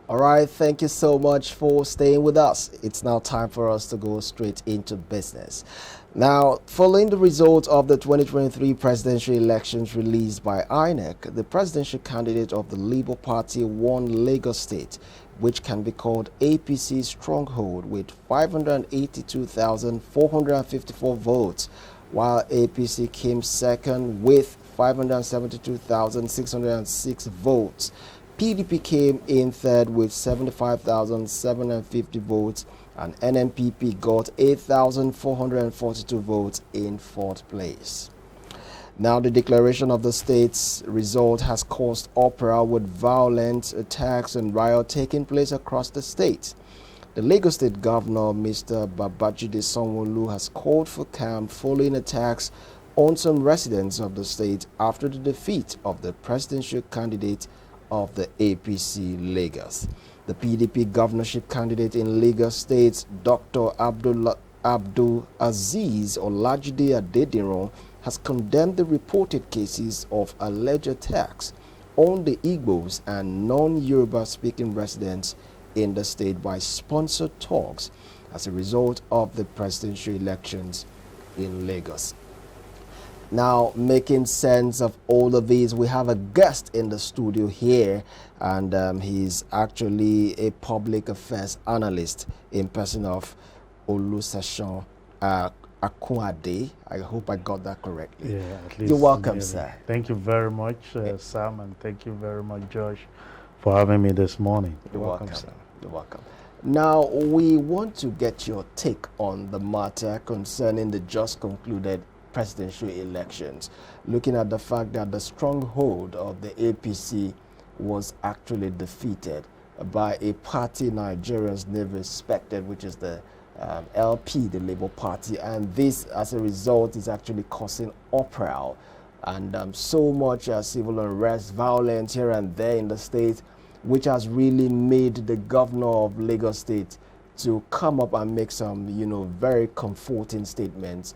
All right, thank you so much for staying with us. It's now time for us to go straight into business. Now, following the result of the 2023 presidential elections released by INEC, the presidential candidate of the Labour Party won Lagos State, which can be called APC's stronghold, with 582,454 votes, while APC came second with 572,606 votes. PDP came in third with 75,750 votes, and NNPP got 8,442 votes in fourth place. Now, the declaration of the state's result has caused uproar, with violent attacks and riots taking place across the state. The Lagos State Governor, Mr. Babajide Sanwo-Olu, has called for calm following attacks on some residents of the state after the defeat of the presidential candidate of the APC Lagos. The PDP governorship candidate in Lagos State, Dr. Abdul Aziz Olajide Adediran, has condemned the reported cases of alleged attacks on the Igbos and non-Yoruba speaking residents in the state by sponsored talks as a result of the presidential elections in Lagos. Now, making sense of all of these, we have a guest in the studio here, and he's actually a public affairs analyst in person of Olusegun Akunade. I hope I got that correctly. Yeah, at least. You're welcome, sir. Thank you very much, Sam, and thank you very much, Josh, for having me this morning. You're welcome, sir. You're welcome. Now, we want to get your take on the matter concerning the just concluded presidential elections, looking at the fact that the stronghold of the APC was actually defeated by a party Nigerians never respected, which is the LP, the Labour Party, and this, as a result, is actually causing uproar and so much civil unrest, violence here and there in the state, which has really made the governor of Lagos State to come up and make some, very comforting statements,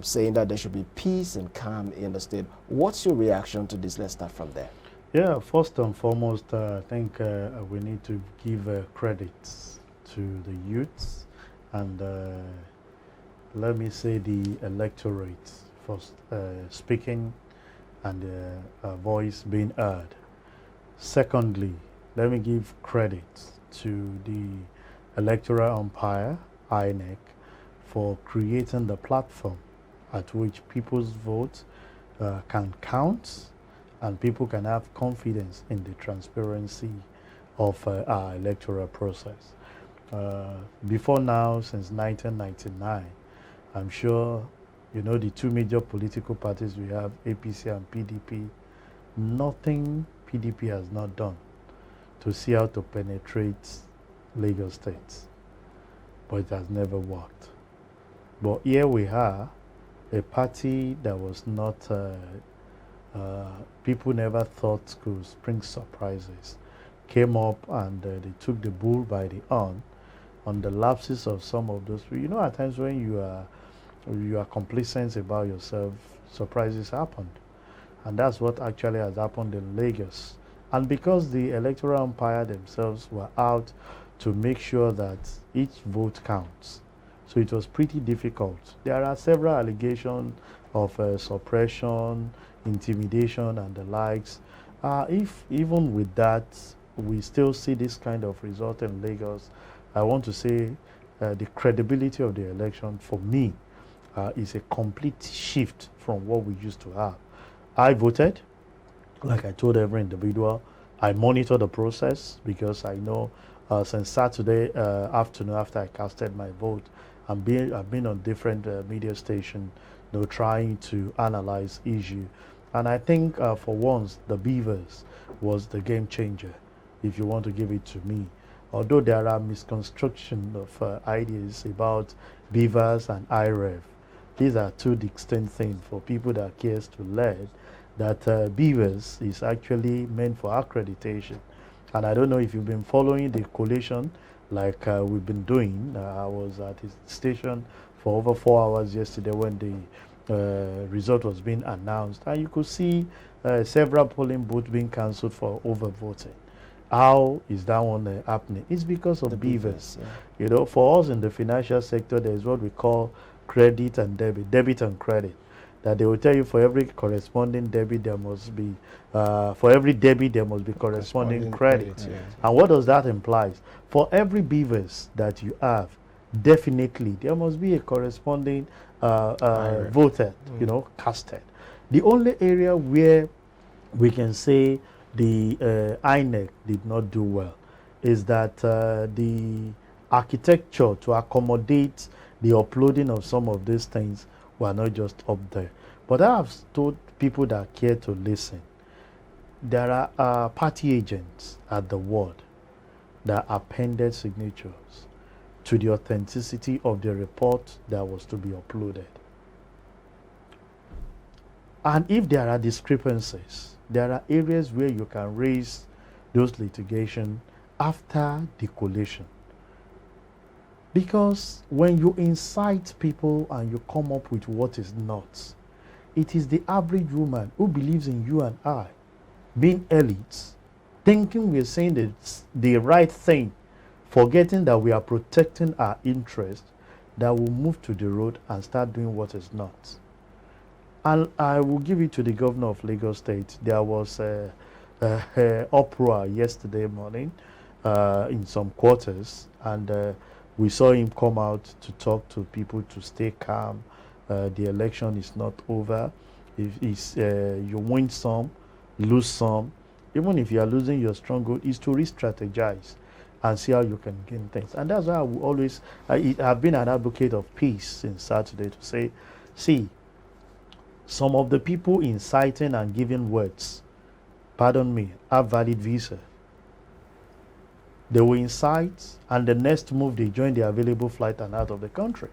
saying that there should be peace and calm in the state. What's your reaction to this? Let's start from there. Yeah, first and foremost, I think we need to give credit to the youths and let me say the electorate for speaking and a voice being heard. Secondly, let me give credit to the electoral umpire, INEC, for creating the platform at which people's votes can count and people can have confidence in the transparency of our electoral process. Before now, since 1999, I'm sure the two major political parties we have, APC and PDP, nothing PDP has not done to see how to penetrate Lagos State, but it has never worked. But here we are, a party that was not, people never thought could bring surprises, came up and they took the bull by the horn on the lapses of some of those. At times when you are complacent about yourself, surprises happened. And that's what actually has happened in Lagos. And because the electoral umpire themselves were out to make sure that each vote counts, so it was pretty difficult. There are several allegations of suppression, intimidation, and the likes. If even with that, we still see this kind of result in Lagos, I want to say the credibility of the election, for me, is a complete shift from what we used to have. I voted, like I told every individual. I monitor the process because I know since Saturday afternoon after I casted my vote, I've been on different media stations, trying to analyze issue. And I think for once, the Beavers was the game changer, if you want to give it to me. Although there are misconstruction of ideas about Beavers and IREV, these are two distinct things for people that cares to learn, that Beavers is actually meant for accreditation. And I don't know if you've been following the collation like we've been doing. I was at the station for over 4 hours yesterday when the result was being announced. And you could see several polling booths being cancelled for overvoting. How is that one happening? It's because of The beavers. yeah. You know, for us in the financial sector, there's what we call credit and debit and credit. That they will tell you for every corresponding debit there must be, for every debit there must be corresponding credit. Yeah. And what does that imply? For every beavers that you have, definitely there must be a corresponding voted, you know, casted. The only area where we can say the INEC did not do well is that the architecture to accommodate the uploading of some of these things were not just up there. But I have told people that care to listen, there are party agents at the ward that appended signatures to the authenticity of the report that was to be uploaded. And if there are discrepancies, there are areas where you can raise those litigation after the collation. Because when you incite people and you come up with what is not, it is the average woman who believes in you and I, being elites, thinking we're saying the right thing, forgetting that we are protecting our interest, that will move to the road and start doing what is not. And I will give it to the governor of Lagos State. There was a uproar yesterday morning in some quarters, and we saw him come out to talk to people to stay calm. The election is not over. If it's, you win some, lose some. Even if you are losing your stronghold, is to re-strategize and see how you can gain things. And that's why I will always, I've been an advocate of peace since Saturday to say, see, some of the people inciting and giving words, pardon me, have valid visa. They will incite, and the next move they join the available flight and out of the country.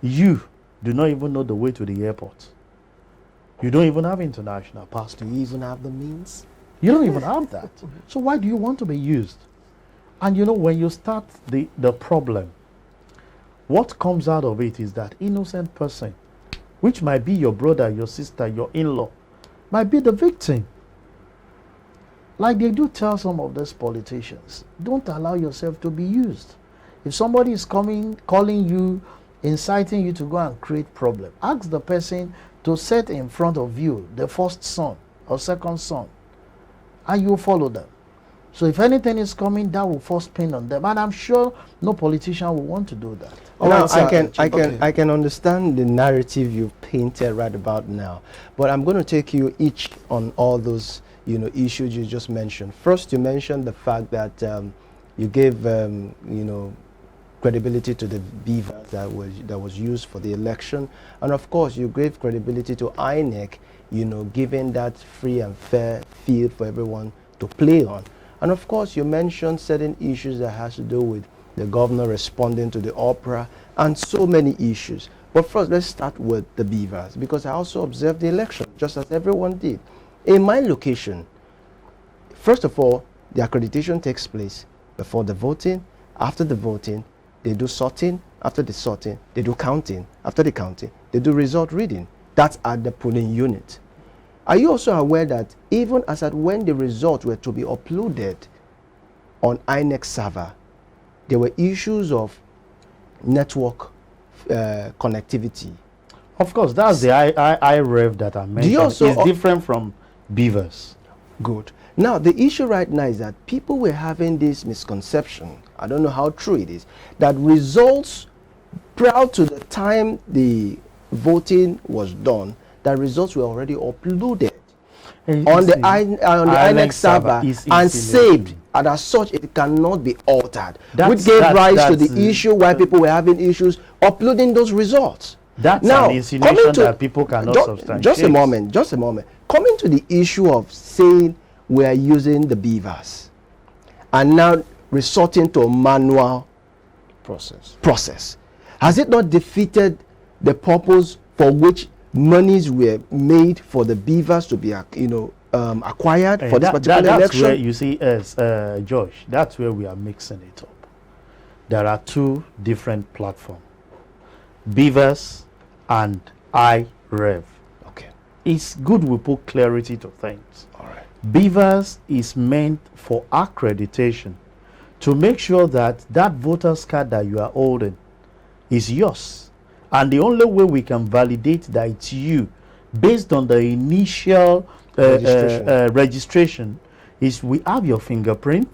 You do not even know the way to the airport. You don't even have international passport. Do you even have the means? You don't even have that. So why do you want to be used? And you know, when you start the problem, what comes out of it is that innocent person, which might be your brother, your sister, your in-law, might be the victim. Like they do tell some of these politicians, don't allow yourself to be used. If somebody is coming, calling you, inciting you to go and create problem, ask the person to set in front of you the first son or second son, and you follow them. So if anything is coming, that will force pain on them, and I'm sure no politician will want to do that. Now, I can understand the narrative you've painted right about now, but I'm going to take you each on all those issues you just mentioned. First, you mentioned the fact that you gave credibility to the beaver that was used for the election, and of course you gave credibility to INEC, giving that free and fair field for everyone to play on. And of course you mentioned certain issues that has to do with the governor responding to the opera and so many issues. But first, let's start with the beavers, because I also observed the election just as everyone did. In my location, first of all, the accreditation takes place before the voting. After the voting, they do sorting. After the sorting, they do counting. After the counting, they do result reading. That's at the polling unit. Are you also aware that even as at when the results were to be uploaded on INEC server, there were issues of network connectivity? Of course, that's the iRev that I mentioned. It's different from beavers. Good. Now, the issue right now is that people were having this misconception, I don't know how true it is, that results prior to the time the voting was done, that results were already uploaded on the INEC server and saved, and as such it cannot be altered, which gave rise to the issue why people were having issues uploading those results. That's an insinuation that people cannot substantiate. Just a moment. Coming to the issue of saying we are using the beavers and now resorting to a manual process, has it not defeated the purpose for which monies were made for the beavers to be acquired for this particular election? That's where you see, Josh, that's where we are mixing it up. There are two different platforms, beavers and iRev. Okay. It's good we put clarity to things. All right. BVAS is meant for accreditation, to make sure that that voter's card that you are holding is yours. And the only way we can validate that it's you, based on the initial registration, is we have your fingerprint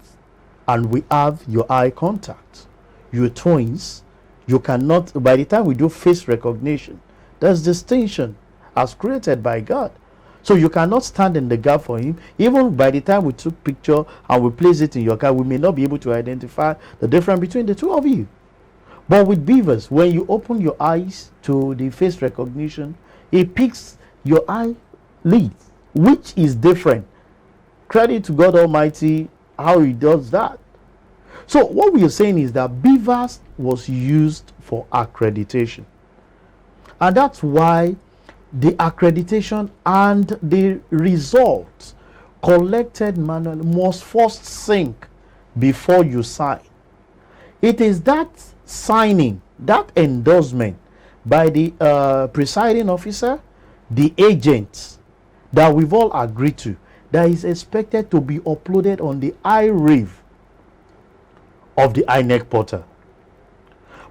and we have your eye contact. You're twins. You cannot, by the time we do face recognition, there's distinction as created by God. So you cannot stand in the gap for him. Even by the time we took picture and we place it in your car, we may not be able to identify the difference between the two of you. But with beavers, when you open your eyes to the face recognition, it picks your eyelids, which is different. Credit to God Almighty how he does that. So what we are saying is that BVAS was used for accreditation. And that's why the accreditation and the results collected manually must first sync before you sign. It is that signing, that endorsement by the presiding officer, the agents, that we've all agreed to, that is expected to be uploaded on the iRave of the INEC portal.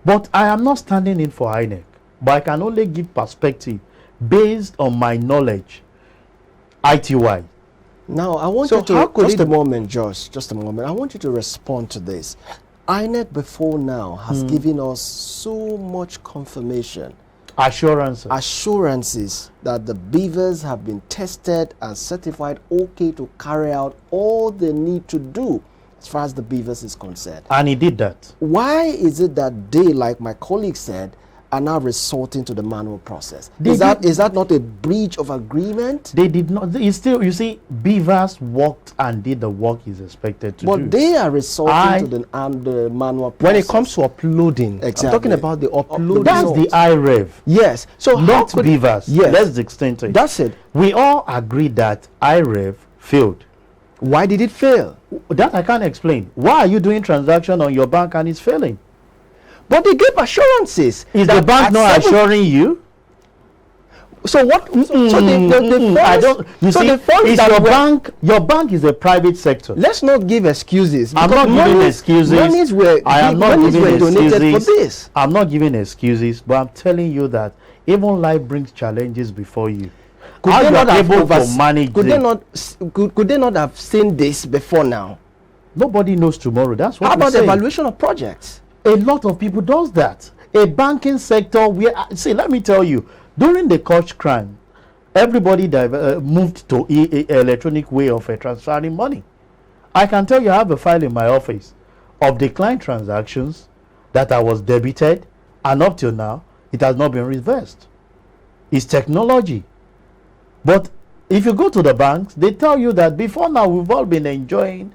But I am not standing in for INEC, but I can only give perspective based on my knowledge, ITY. Now, I want you to, just a moment, Josh, just a moment. I want you to respond to this. INEC before now has given us so much confirmation, assurances that the beavers have been tested and certified okay to carry out all they need to do as far as the beavers is concerned. And he did that. Why is it that they, like my colleague said, are now resorting to the manual process? Is that not a breach of agreement? They did not. It's still, you see, beavers worked and did the work he's expected to do. But they are resorting to the manual process. When it comes to uploading, exactly. I'm talking about the uploading. That's the iRev. Yes. So not beavers. Yes. Let's extend to it. That's it. We all agree that iRev failed. Why did it fail? That I can't explain. Why are you doing transaction on your bank and it's failing? But they gave assurances. Is the bank not assuring you? So what? So the I don't. You see, it's your bank is a private sector. Let's not give excuses. I'm not giving excuses. I am not giving excuses. For this. I'm not giving excuses, but I'm telling you that even life brings challenges before you. Could they not have seen this before now? Nobody knows tomorrow. That's what. How about the evaluation of projects? A lot of people does that. A banking sector where, see, let me tell you, during the Koch crime, everybody moved to electronic way of transferring money. I can tell you, I have a file in my office of declined transactions that I was debited, and up till now, it has not been reversed. It's technology. But if you go to the banks, they tell you that before now, we've all been enjoying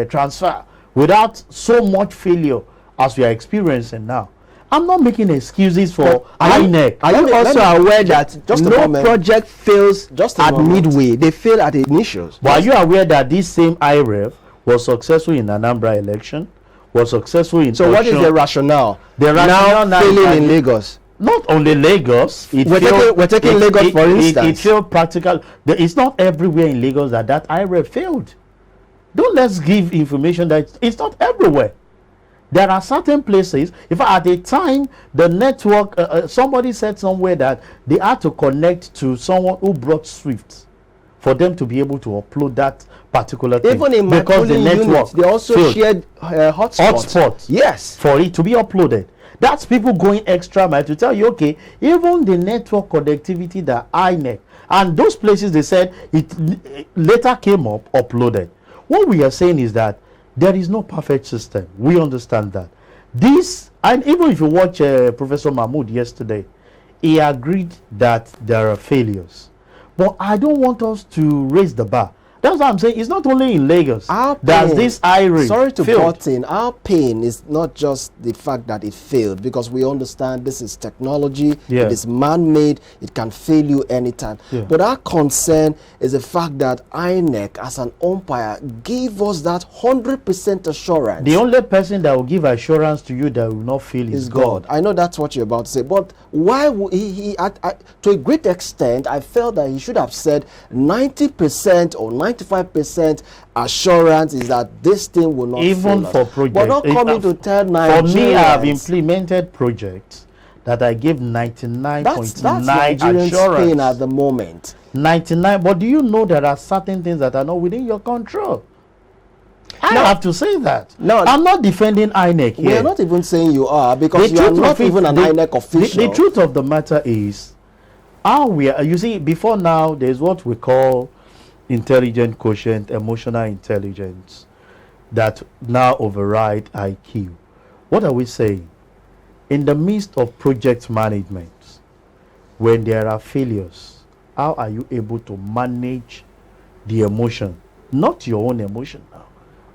transfer without so much failure as we are experiencing now. I'm not making excuses for INEC. Are you also aware that no project fails at midway? They fail at initials. But are you aware that this same IREF was successful in Anambra election, was successful in So what is the rationale? The rationale now failing in Lagos. Not only Lagos. We're taking Lagos for instance. It failed practical. It's not everywhere in Lagos that IREF failed. Don't let's give information that it's not everywhere. There are certain places. If at a time the network, somebody said somewhere that they had to connect to someone who brought Swift for them to be able to upload that particular thing. Even in my polling units, they also shared hotspots. Yes, for it to be uploaded. That's people going extra mile to tell you, okay, even the network connectivity that INEC and those places they said it later came up uploaded. What we are saying is that there is no perfect system. We understand that. This, and even if you watch Professor Mahmood yesterday, he agreed that there are failures. But I don't want us to raise the bar. That's what I'm saying. It's not only in Lagos. There's this irony. Sorry to butt in. Our pain is not just the fact that it failed, because we understand this is technology. Yeah. It is man-made. It can fail you anytime. Yeah. But our concern is the fact that INEC, as an umpire, gave us that 100% assurance. The only person that will give assurance to you that will not fail is God. I know that's what you're about to say, but why would he to a great extent, I felt that he should have said 90% or 95% assurance is that this thing will not even fail for us. projects. But not coming to tell Nigerians. For me, I have implemented projects that I give 99.9 that's Nigerians' assurance. pain at the moment. 99, but do you know there are certain things that are not within your control? I have to say that. No, I'm not defending INEC here. We're not even saying you are, because you are not even an INEC official. The truth of the matter is, how we are, you see, before now, there's what we call intelligent quotient, emotional intelligence, that now override IQ. What are we saying? In the midst of project management, when there are failures, how are you able to manage the emotion, not your own emotion now,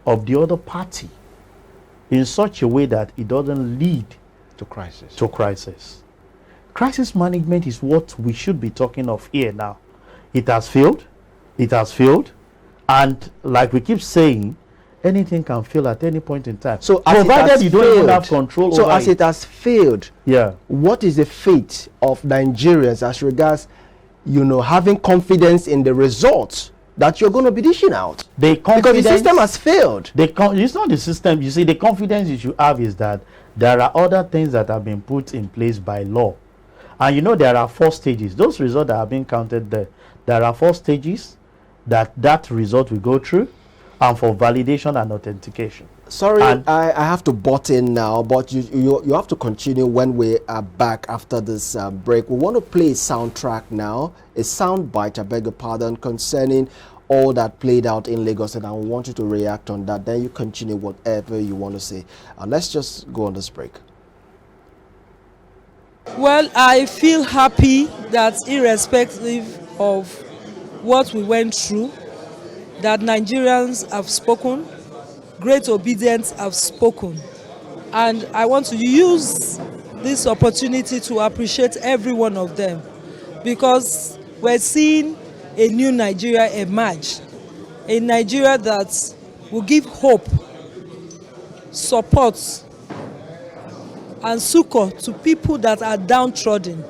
of the other party, in such a way that it doesn't lead to crisis? Crisis management is what we should be talking of here now. It has failed. It has failed. And like we keep saying, anything can fail at any point in time. So provided you don't even have control over it. So as it has failed, yeah, what is the fate of Nigerians as regards, having confidence in the results that you're going to be dishing out? Because the system has failed. It's not the system. You see, the confidence you should have is that there are other things that have been put in place by law. And there are 4 stages. Those results that have been counted there, there are 4 stages that result will go through, and for validation and authentication. Sorry, I have to butt in now, but you have to continue when we are back after this break. We want to play a soundtrack now, a sound bite, I beg your pardon, concerning all that played out in Lagos, and I want you to react on that. Then you continue whatever you want to say. Let's just go on this break. Well, I feel happy that irrespective of what we went through, that Nigerians have spoken, great obedience have spoken. And I want to use this opportunity to appreciate every one of them, because we're seeing a new Nigeria emerge, a Nigeria that will give hope, support, and succor to people that are downtrodden.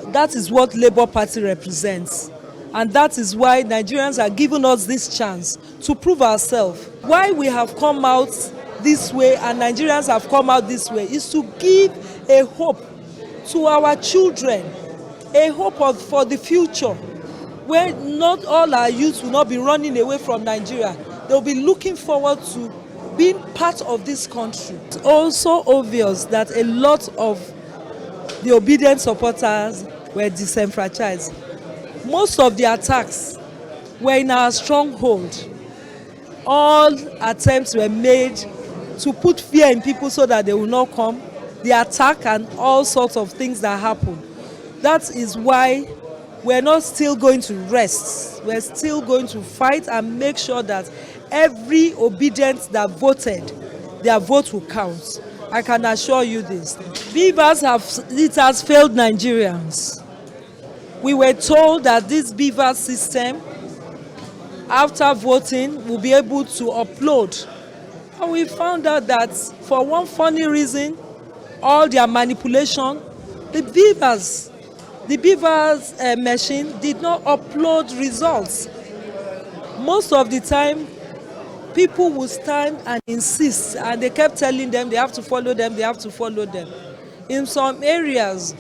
That is what Labour Party represents. And that is why Nigerians are giving us this chance to prove ourselves. Why we have come out this way and Nigerians have come out this way is to give a hope to our children, a hope for the future, where not all our youth will not be running away from Nigeria. They'll be looking forward to being part of this country. It's also obvious that a lot of the obedient supporters were disenfranchised. Most of the attacks were in our stronghold. All attempts were made to put fear in people so that they will not come. The attack and all sorts of things that happen. That is why we're not still going to rest. We're still going to fight and make sure that every obedient that voted, their vote will count. I can assure you this. It has failed Nigerians. We were told that this beaver system, after voting, will be able to upload. And we found out that for one funny reason, all their manipulation, the beavers machine did not upload results. Most of the time, people will stand and insist, and they kept telling them they have to follow them, they have to follow them. In some areas,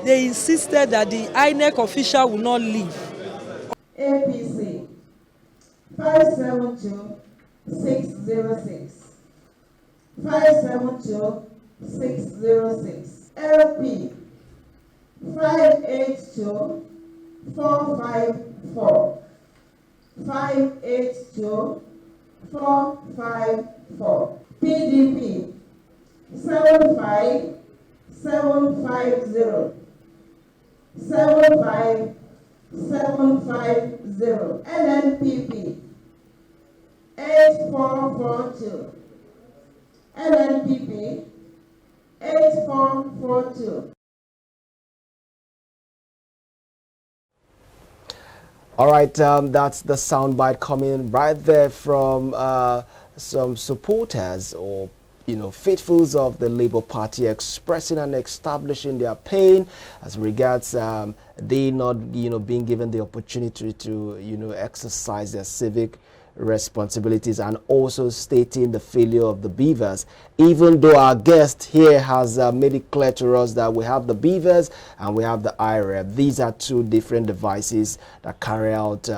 they insisted that the INEC official will not leave. APC 572-606. 572-606. LP 582-454. 582-454. PDP 75750. 750. NNPP 8442. NNPP 8442. All right, that's the soundbite coming right there from some supporters or faithfuls of the Labour Party expressing and establishing their pain as regards they not being given the opportunity to exercise their civic responsibilities, and also stating the failure of the beavers, even though our guest here has made it clear to us that we have the beavers and we have the IREB. These are two different devices that carry out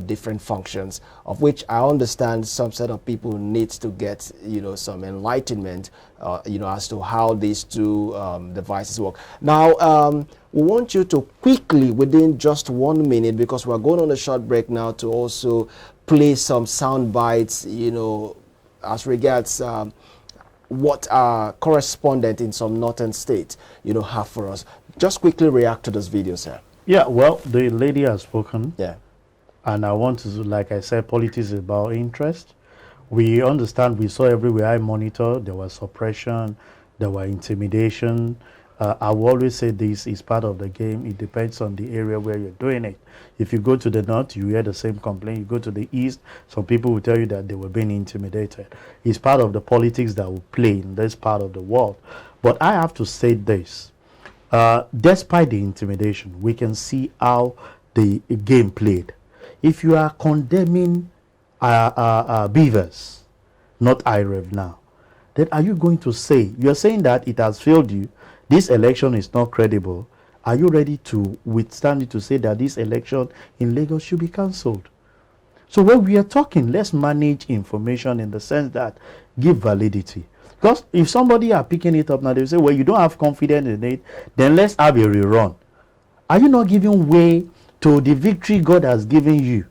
different functions, of which I understand some set of people need to get some enlightenment as to how these two devices work. Now we want you to quickly, within just 1 minute, because we're going on a short break now, to also play some sound bites as regards what our correspondent in some northern states have for us. Just quickly react to this video, sir. Yeah, well, the lady has spoken. Yeah. And I want to, like I said, politics is about interest. We understand, we saw everywhere I monitor, there was suppression, there were intimidation. I will always say this is part of the game. It depends on the area where you're doing it. If you go to the north, you hear the same complaint. You go to the east, some people will tell you that they were being intimidated. It's part of the politics that will play in this part of the world. But I have to say this. Despite the intimidation, we can see how the game played. If you are condemning beavers, not IREV now, then are you going to say, you're saying that it has failed you, this election is not credible, are you ready to withstand it to say that this election in Lagos should be cancelled? So when we are talking, let's manage information in the sense that give validity. Because if somebody are picking it up now, they say, well, you don't have confidence in it, then let's have a rerun. Are you not giving way to the victory God has given you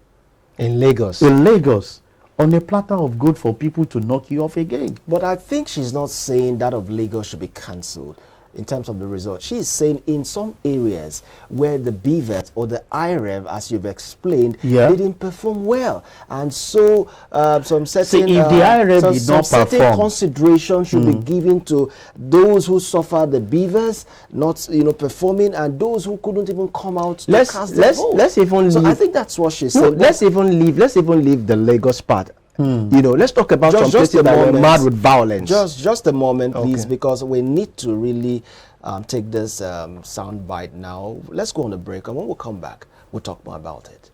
in Lagos? In Lagos, on a platter of gold for people to knock you off again. But I think she's not saying that of Lagos should be cancelled in terms of the result. She's saying in some areas where the BVET or the IREV, as you've explained, didn't perform well. And so some certain, if the IREV did not perform, consideration should be given to those who suffered the BVETs not performing, and those who couldn't even come out to cast their vote. Let's even so leave, I think that's what she's saying. Let's even leave the Lagos part. Let's talk about some places that were mad with violence. Just a moment, please, because we need to really take this sound bite now. Let's go on a break, and when we come back, we'll talk more about it.